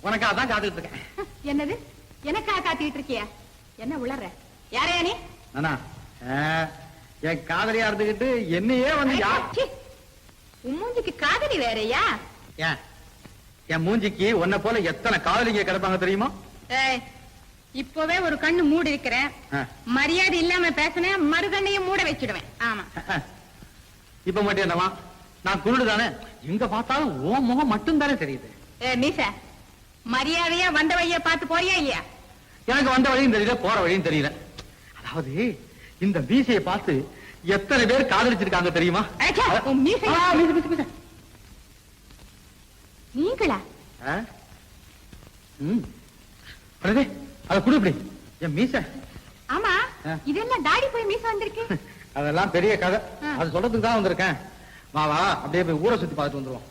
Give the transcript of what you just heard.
உனக்காக தான் காத்துட்டு இருக்கேன். என்னது எனக்கா காத்திட்டு இருக்கியா? என்ன உளற? யாரையா நீ? நானா என் காதலியா இருந்துகிட்டு என்னையே வந்து உன் மூஞ்சிக்கு காதலி வேறயா? ஏன் என் மூஞ்சிக்கு உன்னை போல எத்தனை காதலிங்க கிடப்பாங்க தெரியுமா? இப்பவே ஒரு கண்ணு மூடி இருக்கிறேன். மரியாதை இல்லாம பேசினேன், மறுகண்ணையும் மூட வச்சிடுவேன். ஆமா. இப்ப மட்டும் என்னவா? நான் குருடுதானே, எங்க பார்த்தாலும் ஓ முகம் மட்டும் தானே தெரியுது. மீச, மரியாதையா வந்த வழிய பார்த்து போறியா இல்லையா? எனக்கு வந்த வழியும் தெரியல, போற வழியும் தெரியல. அதாவது இந்த மீசையை பார்த்து எத்தனை பேர் காதலிச்சிருக்காங்க தெரியுமா? நீங்களா? அத குடு இப்படி என் மீச. ஆமா, இதெல்லாம் தாடி போய் மீச வந்திருக்கு. அதெல்லாம் பெரிய கதை, அது சொல்றதுக்கு தான் வந்திருக்கேன். வா வா, அப்படியே போய் ஊரை சுத்தி பார்த்துட்டு வந்துருவோம்.